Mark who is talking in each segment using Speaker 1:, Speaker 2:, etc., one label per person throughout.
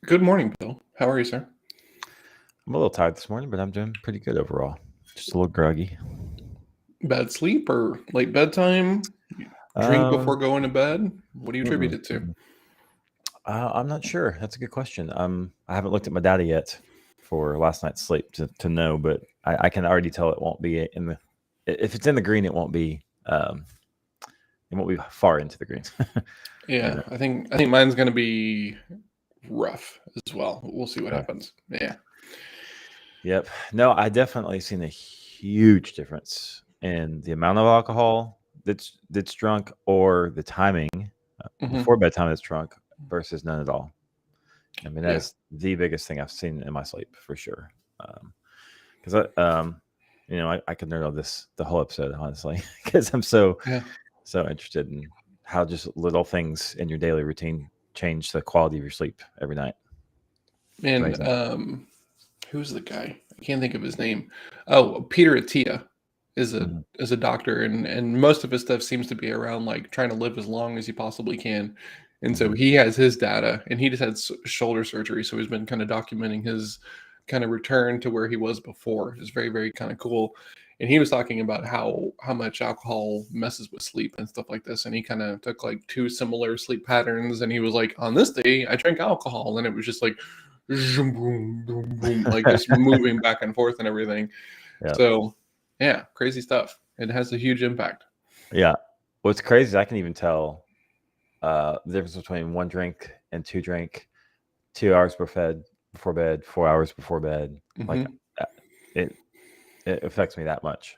Speaker 1: Good morning, Bill. How are you, sir?
Speaker 2: I'm a little tired this morning, but I'm doing pretty good overall. Just a little groggy.
Speaker 1: Bad sleep or late bedtime? Drink before
Speaker 2: Um,
Speaker 1: going to bed? What do you attribute
Speaker 2: mm-mm,
Speaker 1: it to?
Speaker 2: mm-mm. I'm not sure. That's a good question. I haven't looked at my data yet for last night's sleep to know, but I can already tell it won't be in the. If it's in the green, it won't be far into the green. you
Speaker 1: Yeah,
Speaker 2: know.
Speaker 1: I think mine's gonna be rough as well. We'll see what
Speaker 2: Okay.
Speaker 1: happens. Yeah.
Speaker 2: Yep. No, I definitely seen a huge difference in the amount of alcohol that's drunk or the timing
Speaker 1: Hmm.
Speaker 2: before bedtime that's drunk versus none at all. I mean, that
Speaker 1: Yeah.
Speaker 2: is the biggest thing I've seen in my sleep for sure. Because I could nerd on this the whole episode honestly, because I'm
Speaker 1: Yeah.
Speaker 2: so interested in how just little things in your daily routine change the quality of your sleep every night. It's
Speaker 1: And
Speaker 2: amazing.
Speaker 1: who's the guy? I can't think of his name. Oh, Peter Attia is a
Speaker 2: Mhm.
Speaker 1: is a doctor, and most of his stuff seems to be around like trying to live as long as he possibly can. And so
Speaker 2: Mhm.
Speaker 1: he has his data, and he just had shoulder surgery, so he's been kind of documenting his kind of return to where he was before. It's very, very kind of cool. And he was talking about how much alcohol messes with sleep and stuff like this. And he kind of took like two similar sleep patterns, and he was like, on this day I drank alcohol, and it was just like zoom, boom, boom, boom, like just moving back and forth and everything.
Speaker 2: Yeah.
Speaker 1: So, yeah, crazy stuff. It has a huge impact.
Speaker 2: Yeah. What's crazy is I can even tell the difference between one drink and two drink, 2 hours before bed, 4 hours before bed. Like
Speaker 1: Hmm.
Speaker 2: uh, it it affects me that much.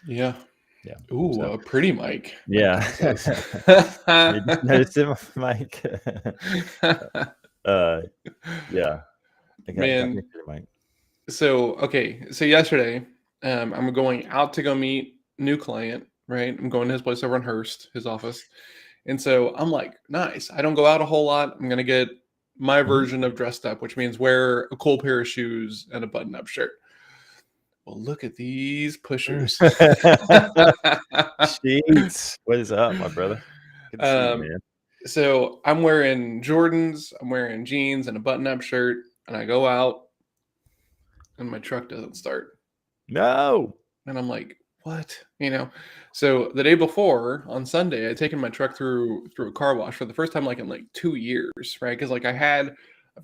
Speaker 1: Yeah.
Speaker 2: Yeah.
Speaker 1: Ooh,
Speaker 2: So
Speaker 1: a pretty mic, Mike
Speaker 2: yeah.
Speaker 1: Ken says.
Speaker 2: You just noticed it, Mike. uh, yeah, I got me
Speaker 1: Man,
Speaker 2: through, Mike.
Speaker 1: so okay, so yesterday, I'm going out to go meet new client, right? I'm going to his place over in Hearst, his office. And so I'm like, nice. I don't go out a whole lot. I'm gonna get my
Speaker 2: Mhm.
Speaker 1: version of dressed up, which means wear a cool pair of shoes and a button-up shirt. Well, look at these pushers.
Speaker 2: Sheets, what is up, my brother? Good to see you,
Speaker 1: um,
Speaker 2: man.
Speaker 1: so I'm wearing Jordans, I'm wearing jeans and a button-up shirt, and I go out and my truck doesn't start.
Speaker 2: No.
Speaker 1: And I'm like, what? So the day before on Sunday, I'd taken my truck through a car wash for the first time like in like 2 years, right? Because like I've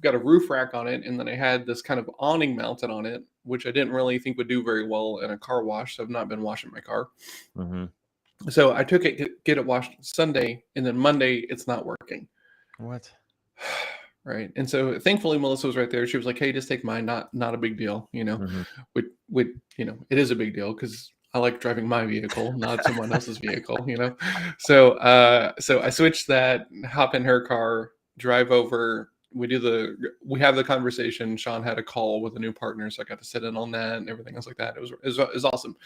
Speaker 1: got a roof rack on it, and then I had this kind of awning mounted on it, which I didn't really think would do very well in a car wash. So I've not been washing my car.
Speaker 2: Mhm.
Speaker 1: So I took it get it washed Sunday, and then Monday it's not working.
Speaker 2: What?
Speaker 1: Right. And so thankfully Melissa was right there. She was like, "Hey, just take mine. Not a big deal."
Speaker 2: Mhm.
Speaker 1: With it is a big deal because I like driving my vehicle, not someone else's vehicle. So I switched that, hop in her car, drive over. We have the conversation. Sean had a call with a new partner, so I got to sit in on that and everything else like that. It was awesome.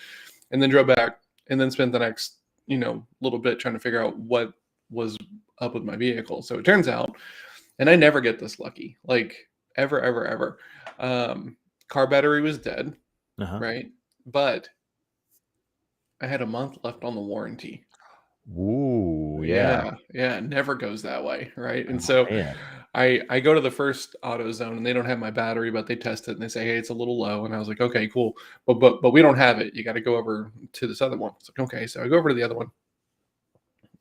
Speaker 1: And then drove back, and then spent the next little bit trying to figure out what was up with my vehicle. So it turns out, and I never get this lucky, like ever, ever, ever. Um, Car battery was dead,
Speaker 2: Uh-huh.
Speaker 1: right? But I had a month left on the warranty.
Speaker 2: Ooh, yeah.
Speaker 1: Yeah, yeah, it never goes that way, right? And
Speaker 2: Oh,
Speaker 1: so
Speaker 2: man.
Speaker 1: I go to the first AutoZone and they don't have my battery, but they test it and they say, hey, it's a little low. And I was like, okay, cool, but we don't have it. You got to go over to this other one. It's like, okay, so I go over to the other one,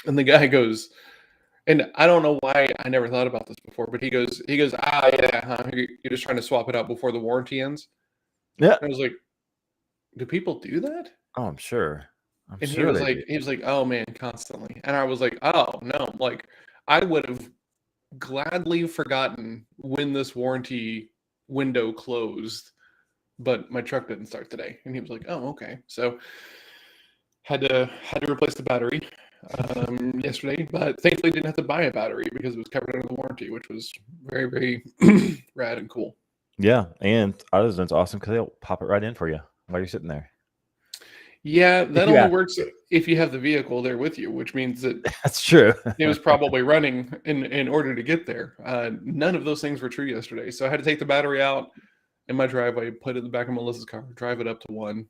Speaker 1: and the guy goes, and I don't know why I never thought about this before, but he goes, yeah, huh? You're just trying to swap it out before the warranty ends.
Speaker 2: Yeah.
Speaker 1: And I was like, do people do that?
Speaker 2: Oh, I'm sure. I'm
Speaker 1: And he
Speaker 2: sure
Speaker 1: was
Speaker 2: they
Speaker 1: like,
Speaker 2: do.
Speaker 1: he was like, oh man, constantly. And I was like, oh no, like I would have gladly forgotten when this warranty window closed, but my truck didn't start today. And he was like, oh okay. So had to replace the battery yesterday, but thankfully didn't have to buy a battery because it was covered under the warranty, which was very, very rad and cool.
Speaker 2: Yeah, and AutoZone's awesome because they'll pop it right in for you while you're sitting there.
Speaker 1: Yeah,
Speaker 2: If
Speaker 1: that
Speaker 2: you
Speaker 1: only
Speaker 2: ask
Speaker 1: works
Speaker 2: them
Speaker 1: if you have the vehicle there with you, which means that
Speaker 2: to. That's true.
Speaker 1: it was probably running in order to get there. None of those things were true yesterday, so I had to take the battery out in my driveway, put it in the back of Melissa's car, drive it up to one,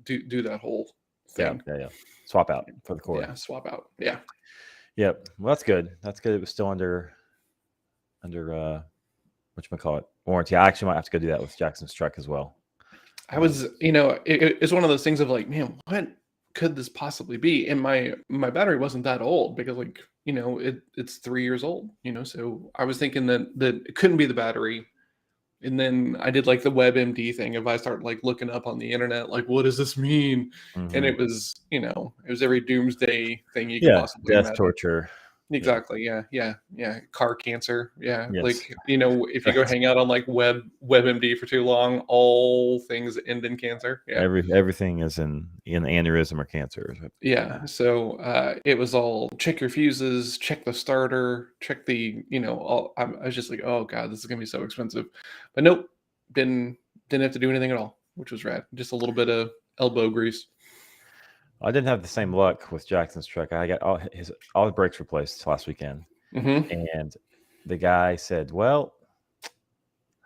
Speaker 1: do that whole
Speaker 2: Yeah,
Speaker 1: thing.
Speaker 2: yeah, yeah. Swap out for the cord.
Speaker 1: Yeah, swap out. Yeah.
Speaker 2: Yep. Well, that's good. That's good. It was still under whatchamacallit, warranty. I actually might have to go do that with Jackson's truck as well.
Speaker 1: I was, it's one of those things of like, man, what could this possibly be? And my battery wasn't that old because like, it's 3 years old, so I was thinking that it couldn't be the battery. And then I did like the WebMD thing. If I start like looking up on the internet, like, what does this mean? And it was, it was every doomsday thing you could possibly
Speaker 2: death,
Speaker 1: imagine.
Speaker 2: torture.
Speaker 1: Exactly. Yeah. Car cancer. Yeah.
Speaker 2: Yes.
Speaker 1: Like, if you go hang out on like WebMD for too long, all things end in cancer. Yeah.
Speaker 2: Everything is in aneurysm or cancer.
Speaker 1: Yeah. So it was all check your fuses, check the starter, check the, I was just like, oh God, this is gonna be so expensive. But nope, didn't have to do anything at all, which was rad. Just a little bit of elbow grease.
Speaker 2: I didn't have the same luck with Jackson's truck. I got all the brakes replaced last weekend, and the guy said, "Well, I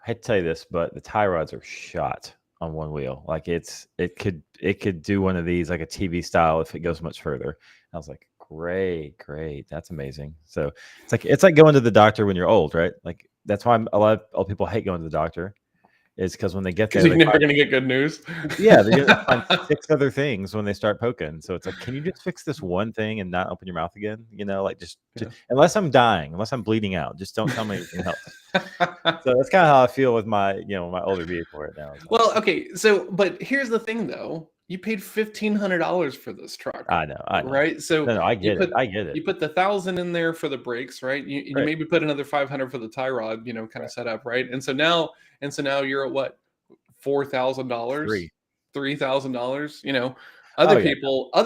Speaker 2: hate to tell you this, but the tie rods are shot on one wheel. Like it could do one of these like a TV style if it goes much further." And I was like, "Great, that's amazing." So it's like going to the doctor when you're old, right? Like that's why a lot of people hate going to the doctor. Is because when they get there,
Speaker 1: you're never going to get good news.
Speaker 2: Yeah, they're going to find 6 other things when they start poking. So it's like, can you just fix this one thing and not open your mouth again? Like just unless I'm dying, unless I'm bleeding out, just don't tell me anything else. So that's kind of how I feel with my, my older vehicle right now.
Speaker 1: Well, okay. So, but here's the thing, though. You paid $1,500 for this truck.
Speaker 2: I know.
Speaker 1: Right? So
Speaker 2: no, I get it.
Speaker 1: You put the 1,000 in there for the brakes, right? You maybe put another 500 for the tie rod, kind of set up, right? And so now you're at what, $4,000, $3,000. Other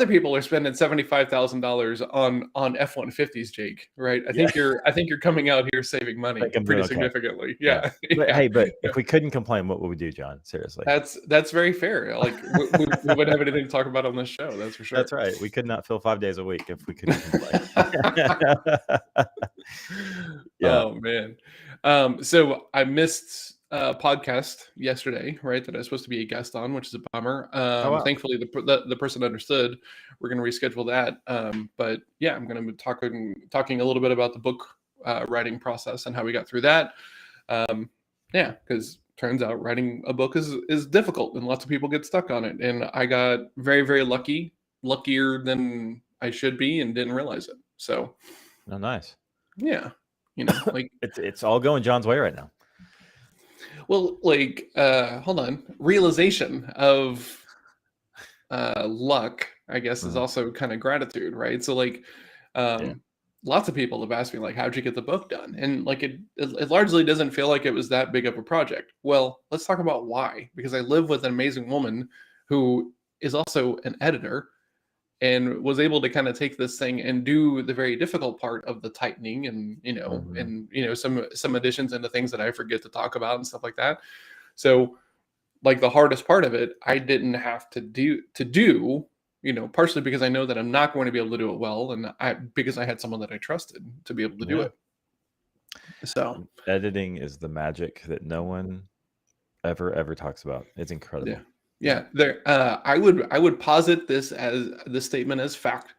Speaker 1: people are spending $75,000 on F-150s, Jake. Right? I think you're coming out here saving money pretty significantly. Yeah.
Speaker 2: But hey, if we couldn't complain, what would we do, John? Seriously,
Speaker 1: that's very fair. Like we wouldn't have anything to talk about on this show. That's for sure.
Speaker 2: That's right. We could not fill 5 days a week if we couldn't complain.
Speaker 1: Oh man. So I missed a podcast yesterday, right? That I was supposed to be a guest on, which is a bummer.
Speaker 2: Wow.
Speaker 1: Thankfully, the person understood. We're going to reschedule that. But yeah, I'm going to be talking a little bit about the book writing process and how we got through that. Yeah, because turns out writing a book is difficult, and lots of people get stuck on it. And I got very, very luckier than I should be, and didn't realize it. So,
Speaker 2: oh, nice.
Speaker 1: Yeah, like
Speaker 2: it's all going John's way right now.
Speaker 1: Well, like, hold on. Realization of luck, I guess, is also kind of gratitude, right? So, like, lots of people have asked me, like, how'd you get the book done? And like, it largely doesn't feel like it was that big of a project. Well, let's talk about why. Because I live with an amazing woman who is also an editor and was able to kind of take this thing and do the very difficult part of the tightening and, some additions into things that I forget to talk about and stuff like that. So like the hardest part of it, I didn't have to do, partially because I know that I'm not going to be able to do it well. And because I had someone that I trusted to be able to do it. So
Speaker 2: editing is the magic that no one ever talks about. It's incredible.
Speaker 1: Yeah, there. I would posit this statement as fact.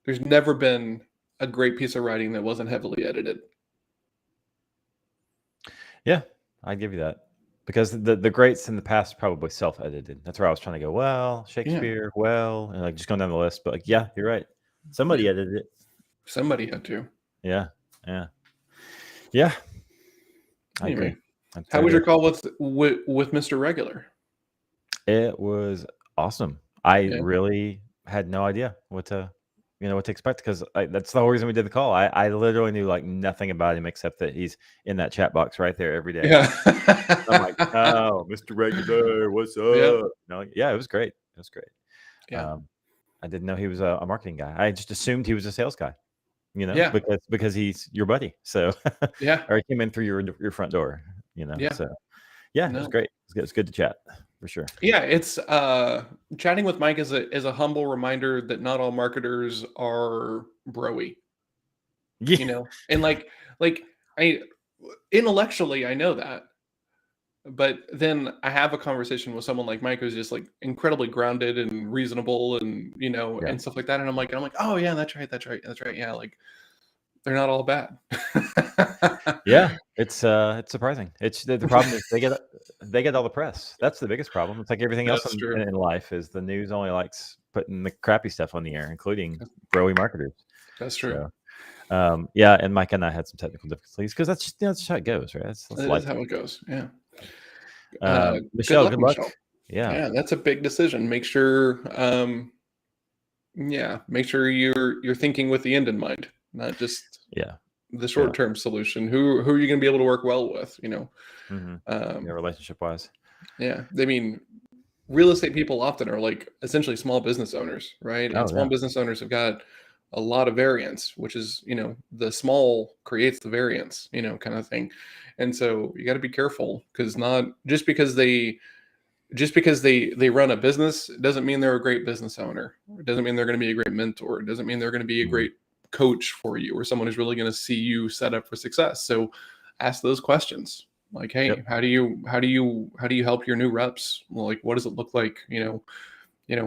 Speaker 1: There's never been a great piece of writing that wasn't heavily edited.
Speaker 2: Yeah, I give you that, because the greats in the past probably self-edited. That's where I was trying to go. Well, Shakespeare, and like just going down the list. But like, yeah, you're right. Somebody edited it.
Speaker 1: Somebody had to.
Speaker 2: Yeah. I agree.
Speaker 1: How was your call with Mr. Regular?
Speaker 2: It was awesome. I really had no idea what to expect, because that's the whole reason we did the call. I literally knew like nothing about him except that he's in that chat box right there every day.
Speaker 1: Yeah.
Speaker 2: I'm like, oh, Mr. Regular, what's up? Yeah, it was great.
Speaker 1: Yeah.
Speaker 2: I didn't know he was a marketing guy. I just assumed he was a sales guy. Because he's your buddy. So or he came in through your front door. So it was great. It's good to chat. For sure.
Speaker 1: Yeah, it's chatting with Mike is a humble reminder that not all marketers are broy.
Speaker 2: Yeah.
Speaker 1: And like I intellectually I know that, but then I have a conversation with someone like Mike who's just like incredibly grounded and reasonable and and stuff like that, and I'm like, oh yeah, that's right, yeah, like they're not all bad.
Speaker 2: Yeah, it's surprising. It's the problem is they get all the press. That's the biggest problem. It's like everything else
Speaker 1: That's true.
Speaker 2: in life is the news only likes putting the crappy stuff on the air, including broy marketers.
Speaker 1: That's true.
Speaker 2: So, yeah, and Mike and I had some technical difficulties because that's just how it goes, right? That's
Speaker 1: That is how it goes. Yeah.
Speaker 2: Michelle, good luck.
Speaker 1: Michelle.
Speaker 2: Yeah,
Speaker 1: that's a big decision. Make sure, make sure you're thinking with the end in mind, not just the short-term solution. Who are you going to be able to work well with?
Speaker 2: Relationship wise.
Speaker 1: Yeah, I mean, real estate people often are like essentially small business owners, right? And small business owners have got a lot of variance, which is, the small creates the variance, kind of thing. And so you got to be careful because not just because they run a business, it doesn't mean they're a great business owner. It doesn't mean they're going to be a great mentor. It doesn't mean they're going to be a great coach for you or someone who's really going to see you set up for success. So ask those questions. Like, hey, how do you help your new reps? Like, what does it look like?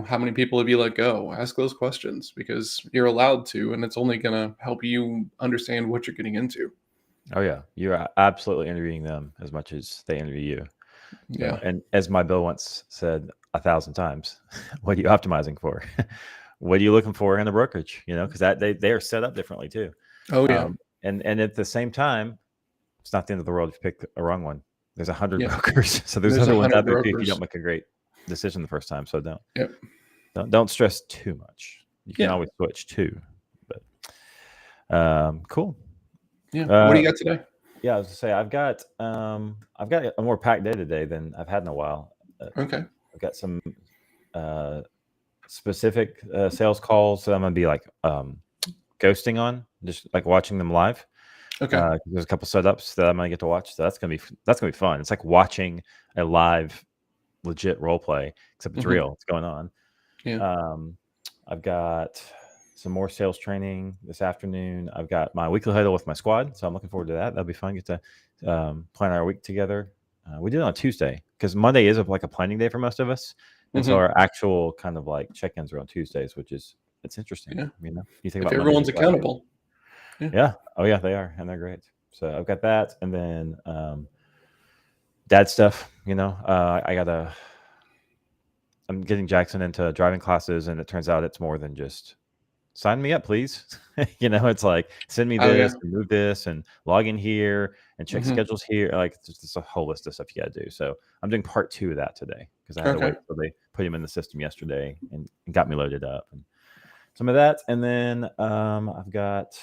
Speaker 1: How many people have you let go? Ask those questions because you're allowed to, and it's only going to help you understand what you're getting into.
Speaker 2: Oh yeah. You're absolutely interviewing them as much as they interview you.
Speaker 1: Yeah.
Speaker 2: And as my Bill once said 1,000 times, what are you optimizing for? What are you looking for in a brokerage? Because they are set up differently too.
Speaker 1: Oh yeah.
Speaker 2: And at the same time, it's not the end of the world if you pick a wrong one. There's 100 brokers, so there's other ones out there if you don't make a great decision the first time. So don't stress too much. You can always switch too. But cool.
Speaker 1: Yeah. What do you got today?
Speaker 2: Yeah, I was to say I've got a more packed day today than I've had in a while.
Speaker 1: Okay.
Speaker 2: I've got some specific sales calls that I'm gonna be like ghosting on, just like watching them live.
Speaker 1: Okay.
Speaker 2: There's a couple setups that I'm gonna get to watch, so that's gonna be fun. It's like watching a live, legit role play, except it's real. It's going on.
Speaker 1: Yeah.
Speaker 2: I've got some more sales training this afternoon. I've got my weekly huddle with my squad, so I'm looking forward to that. That'll be fun. Get to plan our week together. We did it on Tuesday because Monday is like a planning day for most of us, and so our actual kind of like check-ins are on Tuesdays, which is it's interesting.
Speaker 1: Yeah.
Speaker 2: You think
Speaker 1: if
Speaker 2: about
Speaker 1: everyone's accountable.
Speaker 2: Yeah. Oh yeah, they are, and they're great. So I've got that, and then dad stuff. I'm getting Jackson into driving classes, and it turns out it's more than just sign me up, please. It's like send me this and move this and log in here and check schedules here. Like it's just a whole list of stuff you got to do. So I'm doing part 2 of that today because I had to wait till they put him in the system yesterday and got me loaded up and some of that. And then I've got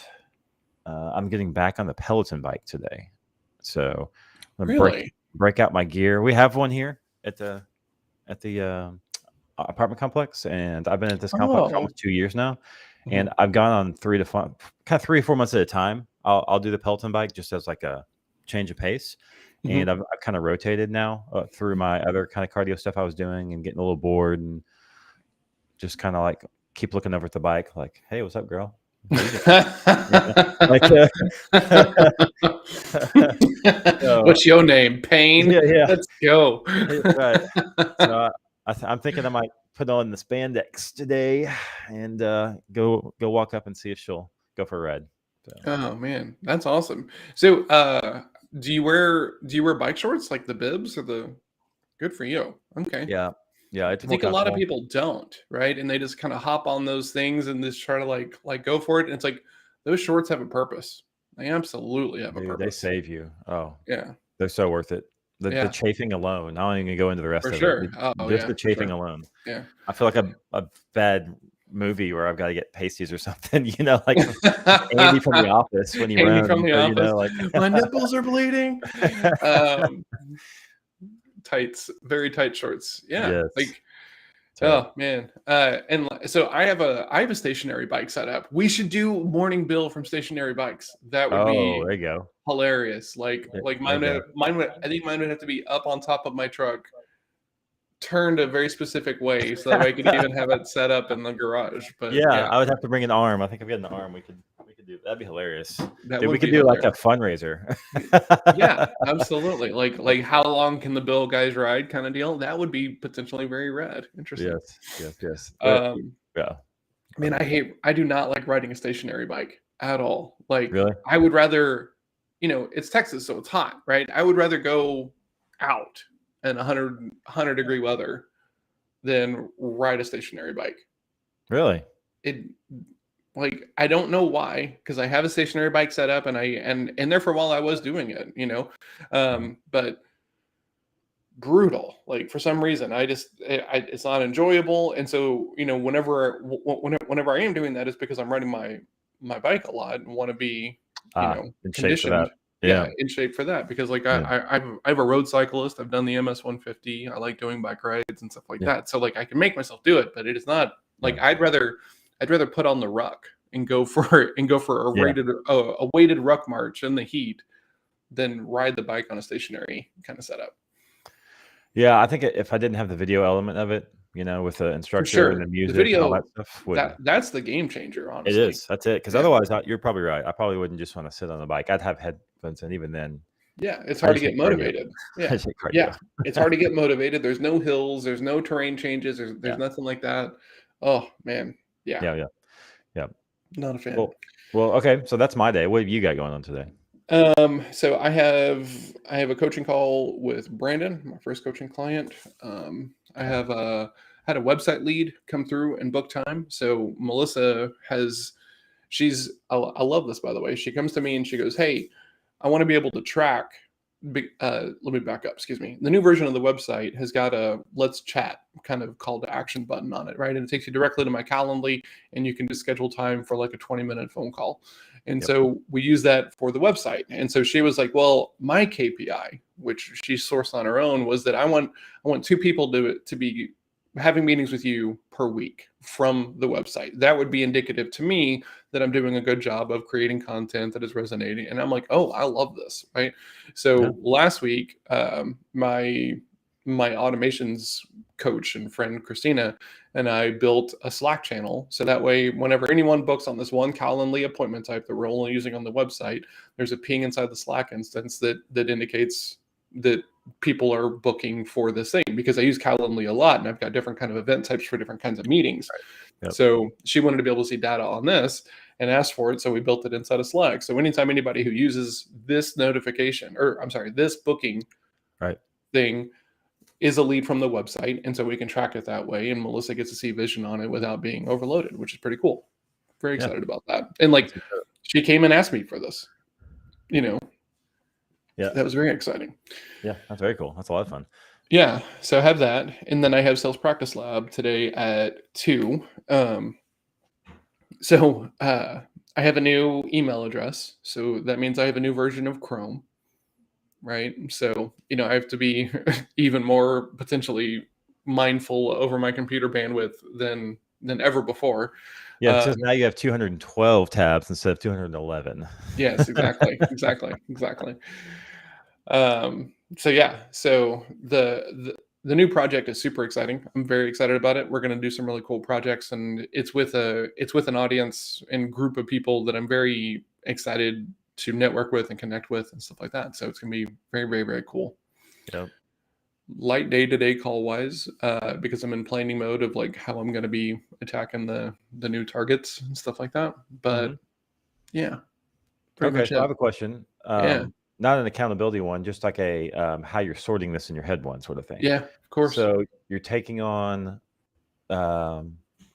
Speaker 2: I'm getting back on the Peloton bike today. So I'm gonna break out my gear. We have one here at the apartment complex, and I've been at this complex for almost 2 years now. And I've gone on 3 or 4 months at a time. I'll do the Peloton bike just as like a change of pace. And I've kind of rotated now through my other kind of cardio stuff I was doing and getting a little bored and just kind of like keep looking over at the bike like, hey, what's up, girl?
Speaker 1: What's your name? Pain?
Speaker 2: Yeah.
Speaker 1: Let's go.
Speaker 2: Right. So I'm thinking I might put on the spandex today and go walk up and see if she'll go for a ride. So.
Speaker 1: Oh man, that's awesome. So do you wear bike shorts like the bibs or the good for you? Okay.
Speaker 2: Yeah. I
Speaker 1: think a lot of people don't, right? And they just kind of hop on those things and just try to like go for it. And it's like those shorts have a purpose. They absolutely have a purpose.
Speaker 2: They save you. Oh
Speaker 1: yeah.
Speaker 2: They're so worth it. The chafing alone. I don't even go into the rest of it. Just the chafing alone.
Speaker 1: Yeah.
Speaker 2: I feel like a bad movie where I've got to get pasties or something, like Andy from The Office when he runs.
Speaker 1: From The Office. Like my nipples are bleeding. Tights, very tight shorts. Yeah.
Speaker 2: Yes.
Speaker 1: Oh man. And so I have a stationary bike set up. We should do Morning Bill from stationary bikes. That would be
Speaker 2: there you go.
Speaker 1: Hilarious. Like mine would I think mine would have to be up on top of my truck, turned a very specific way so that way I could even have it set up in the garage. But
Speaker 2: yeah, I would have to bring an arm. I think if we had an arm we could do that'd be hilarious. We could do
Speaker 1: hilarious.
Speaker 2: Like a fundraiser.
Speaker 1: Yeah, absolutely. Like how long can the Bill guys ride kind of deal? That would be potentially very rad. Interesting.
Speaker 2: Yes.
Speaker 1: Yeah. Man, I do not like riding a stationary bike. at all. Like,
Speaker 2: Really?
Speaker 1: I would rather, it's Texas, so it's hot, right? I would rather go out in 100 degree weather than ride a stationary bike.
Speaker 2: Really?
Speaker 1: It like, I don't know why, because I have a stationary bike set up, and there for a while I was doing it, but brutal. Like, for some reason, it's not enjoyable, and so whenever I am doing that, it's because I'm riding my bike a lot and want to be
Speaker 2: In shape for
Speaker 1: conditioned.
Speaker 2: that. Yeah.
Speaker 1: In shape for that, because like
Speaker 2: Yeah.
Speaker 1: I have a road cyclist. I've done the MS 150. I like doing bike rides and stuff like
Speaker 2: Yeah.
Speaker 1: that. So like I can make myself do it, but it is not like
Speaker 2: Yeah.
Speaker 1: I'd rather put on the ruck and go for a
Speaker 2: Yeah.
Speaker 1: weighted ruck march in the heat than ride the bike on a stationary kind of setup.
Speaker 2: Yeah, I think if I didn't have the video element of it, with the
Speaker 1: For
Speaker 2: instructor and
Speaker 1: sure,
Speaker 2: the
Speaker 1: the
Speaker 2: music and all that
Speaker 1: video
Speaker 2: stuff,
Speaker 1: that's the game changer,
Speaker 2: it
Speaker 1: honestly.
Speaker 2: is. That's it. Because
Speaker 1: Yeah.
Speaker 2: otherwise, you're probably right. I probably wouldn't just want to sit on the bike. I'd have headphones, and even then,
Speaker 1: Yeah, it's
Speaker 2: I
Speaker 1: hard to
Speaker 2: just
Speaker 1: get
Speaker 2: hate cardio.
Speaker 1: motivated.
Speaker 2: I
Speaker 1: Yeah.
Speaker 2: just hate cardio.
Speaker 1: Yeah. It's hard to get motivated. There's no hills, there's no terrain changes, there's
Speaker 2: Yeah.
Speaker 1: nothing like that. Oh man. Yeah.
Speaker 2: Yeah.
Speaker 1: Not a fan.
Speaker 2: Well, okay. So that's my day. What have you got going on today?
Speaker 1: So I have a coaching call with Brandon, my first coaching client. I have had a website lead come through and book time. So Melissa I love this, by the way. She comes to me and she goes, "Hey, I want to be able to track." Let me back up. Excuse me. The new version of the website has got a "Let's chat" kind of call to action button on it, right? And it takes you directly to my Calendly, and you can just schedule time for like a 20-minute phone call. And so we use that for the website. And so she was like, "Well, my KPI, which she sourced on her own, was that I want 2 people to be having meetings with you per week from the website. That would be indicative to me that I'm doing a good job of creating content that is resonating." And I'm like, "Oh, I love this." Right. So last week, my automations coach and friend Christina and I built a Slack channel. So that way, whenever anyone books on this one Calendly appointment type that we're only using on the website, there's a ping inside the Slack instance that indicates that people are booking for this thing, because I use Calendly a lot and I've got different kind of event types for different kinds of meetings.
Speaker 2: Yep.
Speaker 1: So she wanted to be able to see data on this and asked for it. So we built it inside of Slack. So anytime anybody who uses this this booking thing is a lead from the website. And so we can track it that way. And Melissa gets to see vision on it without being overloaded, which is pretty cool. Very excited about that. And like, she came and asked me for this,
Speaker 2: Yeah.
Speaker 1: That was very exciting.
Speaker 2: Yeah, that's very cool. That's a lot of fun.
Speaker 1: Yeah. So I have that. And then I have Sales Practice Lab today at 2. So I have a new email address. So that means I have a new version of Chrome. Right. So, I have to be even more potentially mindful over my computer bandwidth than ever before.
Speaker 2: Yeah, because now you have 212 tabs instead of 211.
Speaker 1: Yes, exactly. Exactly. So yeah, so the new project is super exciting. I'm very excited about it. We're going to do some really cool projects, and it's with an audience and group of people that I'm very excited to network with and connect with and stuff like that. So it's going to be very, very, very cool.
Speaker 2: Yep.
Speaker 1: Light day-to-day call wise, because I'm in planning mode of like how I'm going to be attacking the new targets and stuff like that. But yeah.
Speaker 2: Okay, so I have a question.
Speaker 1: Yeah.
Speaker 2: Not an accountability one, just like a how you're sorting this in your head one sort of thing.
Speaker 1: Yeah, of course.
Speaker 2: So you're taking on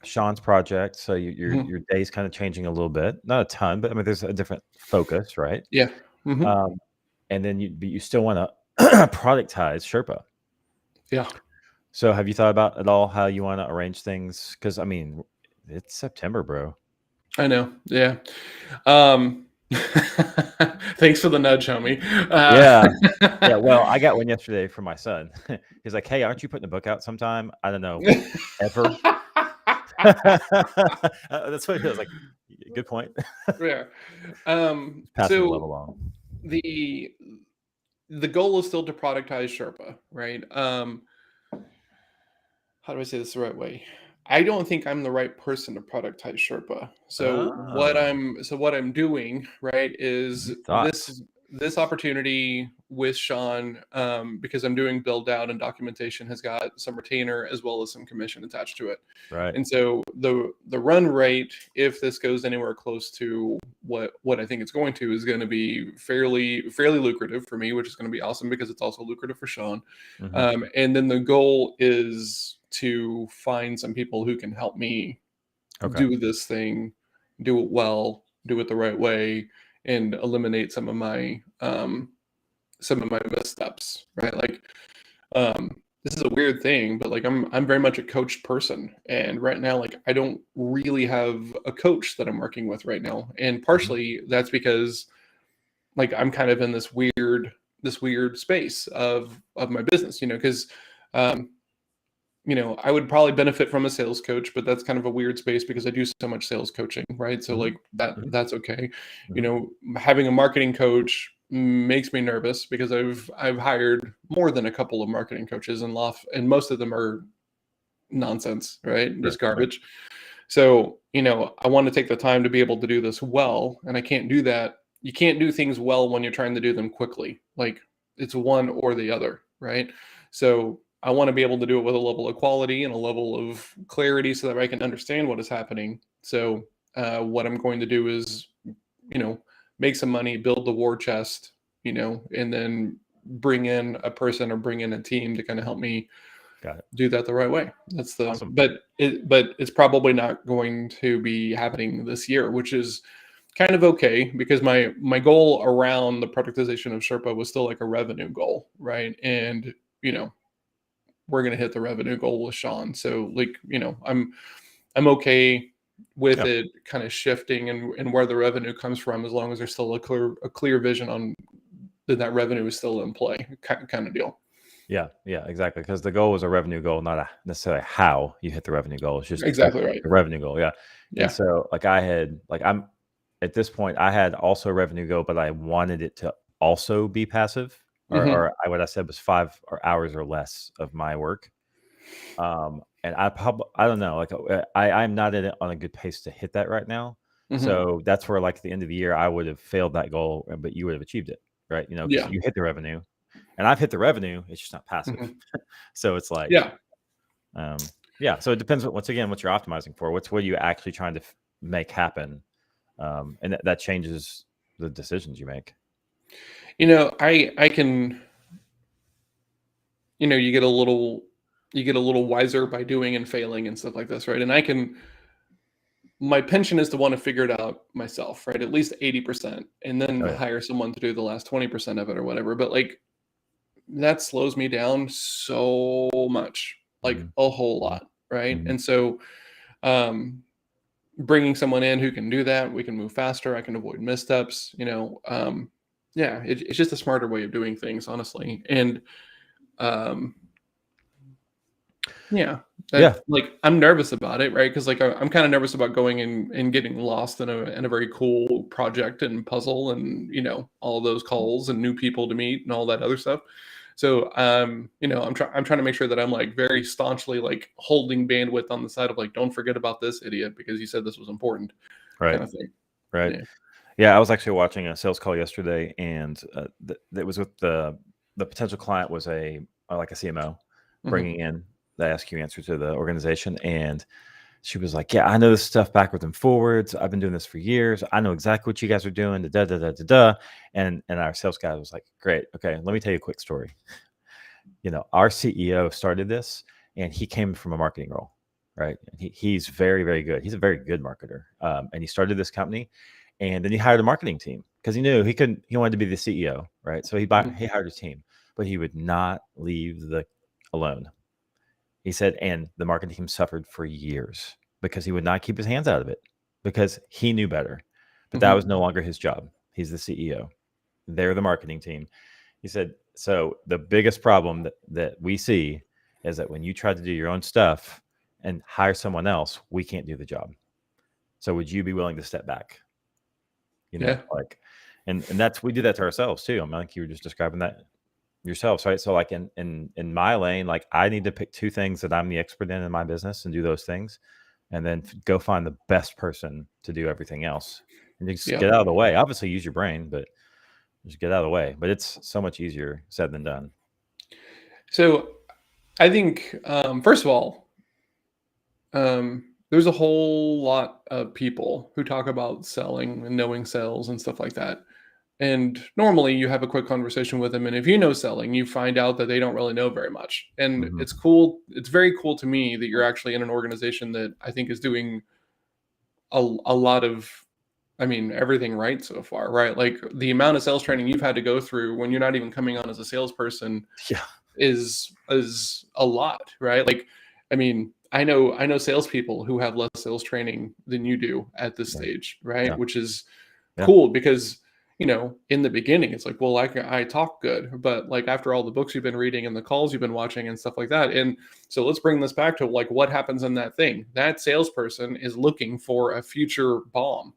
Speaker 2: Sean's project, so your day's kind of changing a little bit, not a ton, but I mean there's a different focus, right?
Speaker 1: Yeah.
Speaker 2: And then you still want to productize Sherpa.
Speaker 1: Yeah.
Speaker 2: So have you thought about at all how you want to arrange things? Because I mean, it's September, bro.
Speaker 1: I know. Yeah. Thanks for the nudge, homie.
Speaker 2: Yeah. Well, I got one yesterday from my son. He's like, "Hey, aren't you putting a book out sometime?" I don't know, ever. That's what he was like. Good point.
Speaker 1: Yeah.
Speaker 2: Passing the love along.
Speaker 1: The goal is still to productize Sherpa, right? How do I say this the right way? I don't think I'm the right person to productize Sherpa. So what I'm doing, right, is this opportunity with Sean, because I'm doing build out and documentation, has got some retainer as well as some commission attached to it.
Speaker 2: Right.
Speaker 1: And so the run rate, if this goes anywhere close to what I think it's going to, is going to be fairly lucrative for me, which is going to be awesome because it's also lucrative for Sean.
Speaker 2: Mm-hmm.
Speaker 1: And then the goal is to find some people who can help me do this thing, do it well, do it the right way, and eliminate some of my missteps, right? Like, this is a weird thing, but like I'm very much a coached person, and right now, like, I don't really have a coach that I'm working with right now, and partially that's because like I'm kind of in this weird space of my business, because I would probably benefit from a sales coach, but that's kind of a weird space because I do so much sales coaching, right? So like that's okay. Having a marketing coach makes me nervous because I've hired more than a couple of marketing coaches, and most of them are nonsense, right? Just garbage. So, I want to take the time to be able to do this well, and I can't do that. You can't do things well when you're trying to do them quickly. Like, it's one or the other, right? So I want to be able to do it with a level of quality and a level of clarity so that I can understand what is happening. So what I'm going to do is, make some money, build the war chest, and then bring in a person or bring in a team to kind of help me do that the right way. That's
Speaker 2: awesome.
Speaker 1: But it's probably not going to be happening this year, which is kind of okay, because my goal around the productization of Sherpa was still like a revenue goal, right? And we're going to hit the revenue goal with Sean. So like, I'm okay with it kind of shifting and where the revenue comes from, as long as there's still a clear vision on that revenue is still in play, kind of deal.
Speaker 2: Yeah, exactly. Because the goal was a revenue goal, not necessarily how you hit the revenue goal. It's just
Speaker 1: exactly right.
Speaker 2: The revenue goal. Yeah. And so I'm at this point, I had also a revenue goal, but I wanted it to also be passive. Or what I said was 5 hours or less of my work. And I don't know, like I'm not on a good pace to hit that right now. So that's where, like, at the end of the year, I would have failed that goal, but you would have achieved it, right? Because you hit the revenue, and I've hit the revenue. It's just not passive. So it's like, so it depends what you're optimizing for. What are you actually trying to make happen? And that changes the decisions you make.
Speaker 1: I can, you get a little wiser by doing and failing and stuff like this, right? And my penchant is to want to figure it out myself, right? At least 80%, and then hire someone to do the last 20% of it or whatever. But like, that slows me down so much, like a whole lot, right? And so bringing someone in who can do that, we can move faster, I can avoid missteps, it's just a smarter way of doing things, honestly. And like, I'm nervous about it, right? Because like I'm kind of nervous about going and getting lost in a very cool project and puzzle, and all of those calls and new people to meet and all that other stuff. So I'm trying to make sure that I'm like very staunchly like holding bandwidth on the side of like, don't forget about this, idiot, because you said this was important,
Speaker 2: right?
Speaker 1: Kind of thing.
Speaker 2: Right. Yeah, I was actually watching a sales call yesterday, and it was with the potential client was like a CMO bringing in the SQ answer to the organization, and she was like, "Yeah, I know this stuff backwards and forwards. I've been doing this for years. I know exactly what you guys are doing." Da da da da da. And our sales guy was like, "Great, okay, let me tell you a quick story. Our CEO started this, and he came from a marketing role, right? He's very, very good. He's a very good marketer, and he started this company, and then he hired a marketing team because he knew he couldn't. He wanted to be the CEO, right? So he hired a team, but he would not leave alone. He said, and the marketing team suffered for years because he would not keep his hands out of it because he knew better. But that was no longer his job. He's the CEO. They're the marketing team. He said, so the biggest problem that we see is that when you try to do your own stuff and hire someone else, we can't do the job. So would you be willing to step back? Like, and we do that to ourselves too. I mean, like you were just describing that yourselves, right? So like in my lane, like I need to pick 2 things that I'm the expert in my business and do those things, and then go find the best person to do everything else, and just get out of the way. Obviously use your brain, but Just get out of the way. But it's so much easier said than done.
Speaker 1: So I think, first of all, there's a whole lot of people who talk about selling and knowing sales and stuff like that. And normally you have a quick conversation with them. And if you know selling, you find out that they don't really know very much. And
Speaker 2: Hmm.
Speaker 1: it's cool. It's very cool to me that you're actually in an organization that I think is doing a lot of, I mean, everything right so far, right? Like the amount of sales training you've had to go through when you're not even coming on as a salesperson
Speaker 2: Yeah.
Speaker 1: is a lot, right? Like, I mean, I know salespeople who have less sales training than you do at this
Speaker 2: Yeah.
Speaker 1: stage, right?
Speaker 2: Yeah.
Speaker 1: Which is
Speaker 2: Yeah.
Speaker 1: cool because in the beginning, it's like, well, I talk good, but like after all the books you've been reading and the calls you've been watching and stuff like that, and so let's bring this back to like what happens in that thing. That salesperson is looking for a future bomb,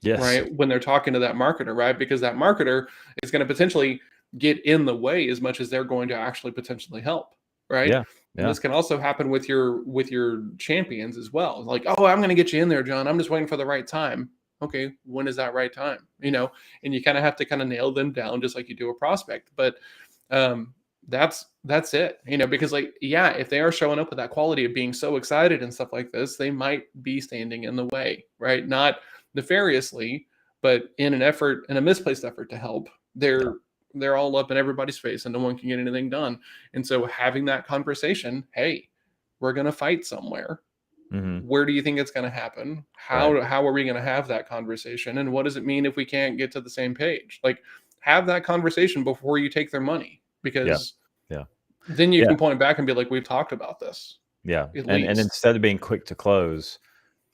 Speaker 2: Yes.
Speaker 1: right? When they're talking to that marketer, right? Because that marketer is going to potentially get in the way as much as they're going to actually potentially help, right?
Speaker 2: Yeah.
Speaker 1: And
Speaker 2: Yeah.
Speaker 1: this can also happen with your champions as well. Like, oh, I'm going to get you in there, John. I'm just waiting for the right time. Okay, when is that right time? And you kind of have to kind of nail them down just like you do a prospect. But that's it. Because like, yeah, if they are showing up with that quality of being so excited and stuff like this, they might be standing in the way, right? Not nefariously, but in a misplaced effort to help.
Speaker 2: Yeah.
Speaker 1: They're all up in everybody's face and no one can get anything done. And so having that conversation, hey, we're going to fight somewhere.
Speaker 2: Hmm.
Speaker 1: Where do you think it's going to happen?
Speaker 2: Right.
Speaker 1: How are we going to have that conversation? And what does it mean if we can't get to the same page? Like, have that conversation before you take their money,
Speaker 2: Yeah.
Speaker 1: because
Speaker 2: Yeah.
Speaker 1: then you
Speaker 2: Yeah.
Speaker 1: can point back and be like, we've talked about this
Speaker 2: Yeah.
Speaker 1: at
Speaker 2: And
Speaker 1: least.
Speaker 2: instead of being quick to close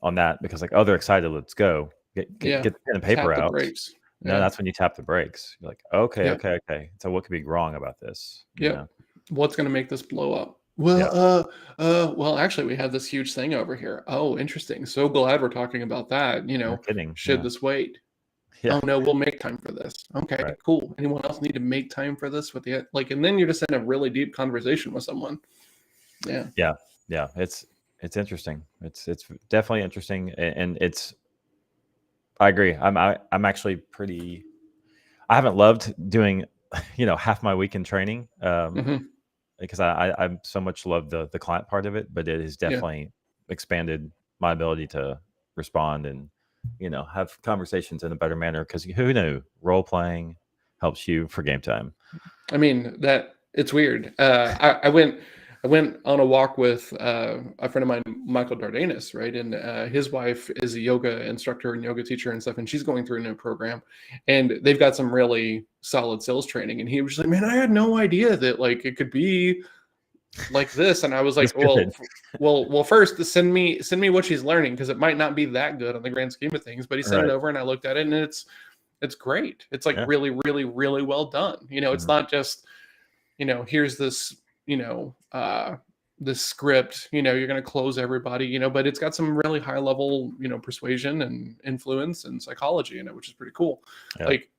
Speaker 2: on that, because like, oh, they're excited, let's go. Get
Speaker 1: Yeah.
Speaker 2: the pen and paper
Speaker 1: Tap the
Speaker 2: out.
Speaker 1: brakes.
Speaker 2: No,
Speaker 1: Yeah.
Speaker 2: that's when you tap the brakes. You're like, okay,
Speaker 1: Yep.
Speaker 2: okay, okay. So what could be wrong about this?
Speaker 1: Yep. What's going to make this blow up? Well,
Speaker 2: Yeah.
Speaker 1: well, actually, we have this huge thing over here. Oh, interesting. So glad we're talking about that.
Speaker 2: No kidding.
Speaker 1: Should
Speaker 2: Yeah.
Speaker 1: this wait?
Speaker 2: Yeah.
Speaker 1: Oh no, we'll make time for this. Okay,
Speaker 2: Right.
Speaker 1: cool. Anyone else need to make time for this with the like? And then you're just in a really deep conversation with someone. Yeah.
Speaker 2: Yeah. Yeah. It's interesting. It's definitely interesting, and it's. I agree. I'm actually pretty. I haven't loved doing, half my week in training,
Speaker 1: Hmm.
Speaker 2: because I so much love the client part of it, but it has
Speaker 1: Yeah.
Speaker 2: definitely expanded my ability to respond and have conversations in a better manner, because who knew role playing helps you for game time.
Speaker 1: I mean that it's weird. I went on a walk with a friend of mine, Michael Dardanus, right? And his wife is a yoga instructor and yoga teacher and stuff, and she's going through a new program, and they've got some really solid sales training. And he was like, "Man, I had no idea that like it could be like this." And I was
Speaker 2: It's
Speaker 1: like, well,
Speaker 2: good.
Speaker 1: first send me what she's learning, because it might not be that good on the grand scheme of things. But he sent it
Speaker 2: Right.
Speaker 1: over and I looked at it, and it's great. It's like
Speaker 2: Yeah.
Speaker 1: really, really, really well done. It's
Speaker 2: Mhm.
Speaker 1: not just, here's this, this script, you're going to close everybody, but it's got some really high level, persuasion and influence and psychology in it, which is pretty cool.
Speaker 2: Yeah.
Speaker 1: Like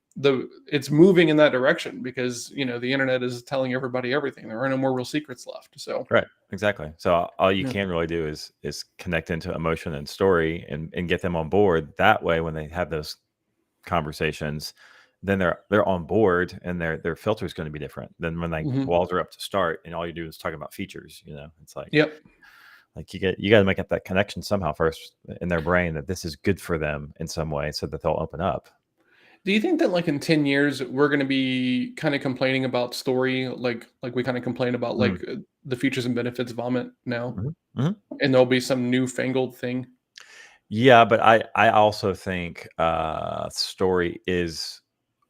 Speaker 1: it's moving in that direction because, the internet is telling everybody everything. There are no more real secrets left. So,
Speaker 2: Right. Exactly. So all you
Speaker 1: yeah.
Speaker 2: can really do is connect into emotion and story, and get them on board. That way, when they have those conversations, then they're on board, and their filter is going to be different than when
Speaker 1: Mhm.
Speaker 2: walls are up to start and all you do is talk about features. It's
Speaker 1: Yep.
Speaker 2: like you got to make up that connection somehow first in their brain that this is good for them in some way, so that they'll open up.
Speaker 1: Do you think that like in 10 years we're going to be kind of complaining about story like we kind of complain about
Speaker 2: Mm.
Speaker 1: like the features and benefits vomit now,
Speaker 2: Mhm. Mhm.
Speaker 1: and there'll be some newfangled thing?
Speaker 2: Yeah, but I also think story is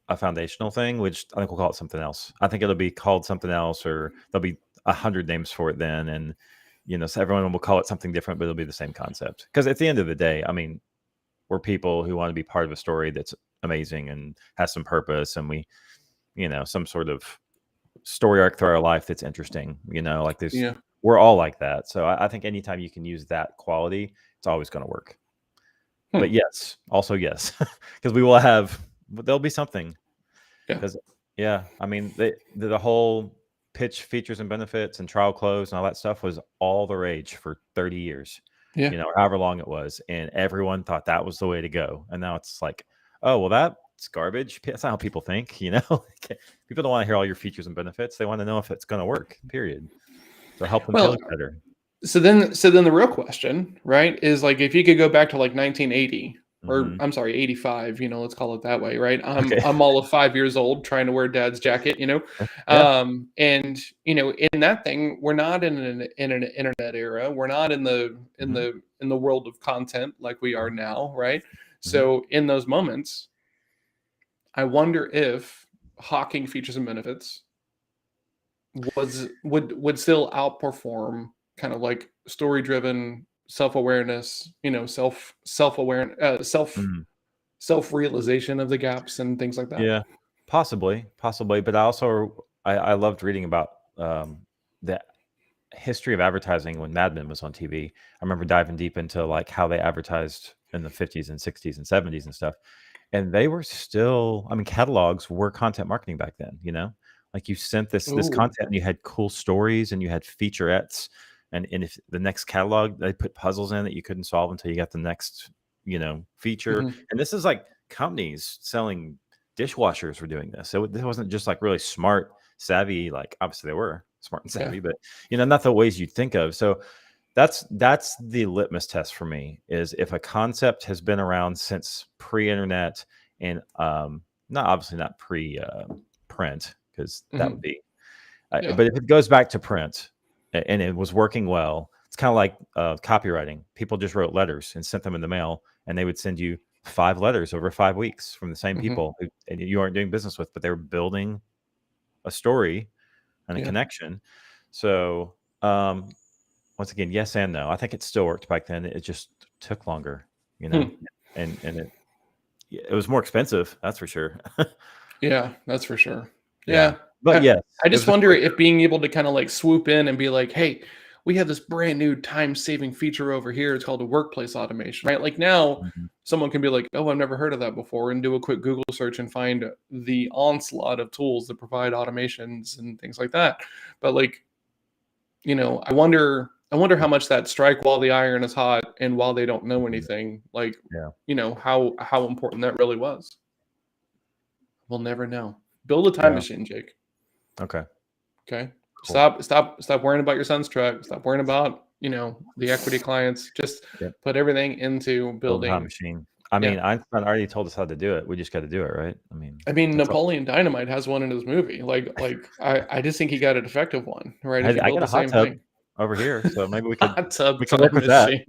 Speaker 2: a foundational thing, which I think we'll call it something else. I think it'll be called something else, or there'll be 100 names for it then, and so everyone will call it something different, but it'll be the same concept. Because at the end of the day, I mean, we're people who want to be part of a story that's amazing and has some purpose, and we, some sort of story arc through our life that's interesting. Like
Speaker 1: Yeah.
Speaker 2: we're all like that. So I think anytime you can use that quality, it's always going to work. But
Speaker 1: Hmm.
Speaker 2: yes, also yes, because there'll be something.
Speaker 1: Yeah.
Speaker 2: Because yeah, I mean the whole pitch features and benefits and trial close and all that stuff was all the rage for 30 years,
Speaker 1: Yeah.
Speaker 2: or however long it was, and everyone thought that was the way to go. And now it's like, oh well, it's garbage. That's not how people think, you know. People don't want to hear all your features and benefits. They want to know if it's going to work, period. So help them feel better.
Speaker 1: So then the real question, right, is like, if you could go back to like 1980, or I'm sorry, 85, you know, let's call it that way, right? I'm all of 5 years old trying to wear dad's jacket, you know. And you know, in that thing, we're not in an internet era. We're not in the world of content like we are now, right? So in those moments, I wonder if hawking features and benefits would still outperform kind of like story driven self-awareness, you know, self-awareness, self-realization of the gaps and things like that.
Speaker 2: Yeah, possibly. But I loved reading about the history of advertising when Mad Men was on TV. I remember diving deep into like how they advertised in the 50s and 60s and 70s and stuff. And they were still, I mean, catalogs were content marketing back then, you know? Like you sent this content and you had cool stories and you had featurettes. And if the next catalog, they put puzzles in that you couldn't solve until you got the next, you know, feature. And this is like companies selling dishwashers were doing this. So this wasn't just like really smart, savvy, like obviously they were smart and savvy, but you know, not the ways you'd think of. So that's the litmus test for me, is if a concept has been around since pre-internet and not pre-print, because that would be but if it goes back to print and it was working well, it's kind of like copywriting. People just wrote letters and sent them in the mail, and they would send you 5 letters over 5 weeks from the same people and you aren't doing business with, but they were building a story and a connection. So once again, yes and no. I think it still worked back then. It just took longer, you know, and it was more expensive. That's for sure.
Speaker 1: Yeah, that's for sure. Yeah.
Speaker 2: But yeah,
Speaker 1: I just wonder if being able to kind of like swoop in and be like, hey, we have this brand new time-saving feature over here. It's called a workplace automation, right? Like now someone can be like, oh, I've never heard of that before, and do a quick Google search and find the onslaught of tools that provide automations and things like that. But like, you know, I wonder how much that strike while the iron is hot and while they don't know anything, like, you know, how important that really was. We'll never know. Build a time machine, Jake.
Speaker 2: Okay.
Speaker 1: Cool. Stop worrying about your son's truck. Stop worrying about, you know, the equity clients. Just put everything into building
Speaker 2: a time machine. I mean, Einstein already told us how to do it. We just got to do it, right?
Speaker 1: I mean, Napoleon Dynamite has one in his movie. Like I just think he got a defective one, right?
Speaker 2: I got a hot tub over here, so maybe we could
Speaker 1: work with that.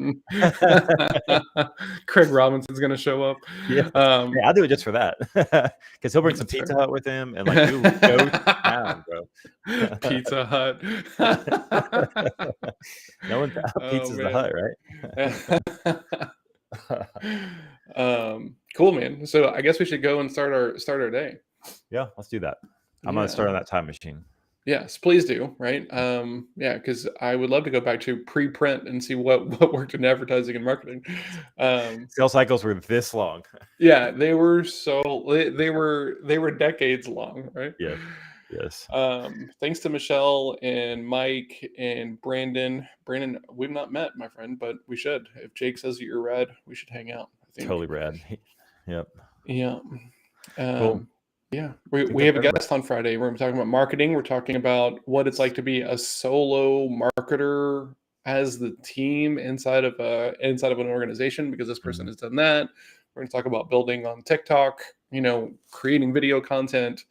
Speaker 1: Craig Robinson's gonna show up.
Speaker 2: Yeah, I'll do it just for that, because he'll bring some Pizza Hut with him and like go to town, bro.
Speaker 1: Pizza Hut.
Speaker 2: No one pizza's the Hut,
Speaker 1: right? Cool, man. So I guess we should go and start our day.
Speaker 2: Yeah, let's do that. I'm gonna start on that time machine.
Speaker 1: Yes, please do. Right. Yeah, because I would love to go back to pre-print and see what worked in advertising and marketing.
Speaker 2: Sales cycles were this long.
Speaker 1: Yeah, they were decades long, right?
Speaker 2: Yeah. Yes.
Speaker 1: Thanks to Michelle and Mike and Brandon. Brandon, we've not met, my friend, but we should. If Jake says that you're rad, we should hang out. I think.
Speaker 2: Totally rad. Yep.
Speaker 1: Yeah.
Speaker 2: Cool.
Speaker 1: Yeah, we have a guest on Friday. We're talking about marketing. We're talking about what it's like to be a solo marketer as the team inside of an organization, because this person has done that. We're going to talk about building on TikTok, you know, creating video content,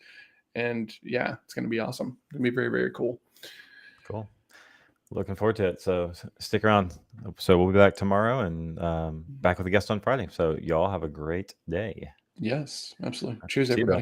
Speaker 1: and yeah, it's going to be awesome. It's going to be very, very cool.
Speaker 2: Cool. Looking forward to it. So stick around. So we'll be back tomorrow and back with a guest on Friday. So y'all have a great day.
Speaker 1: Yes, absolutely. Cheers, everybody.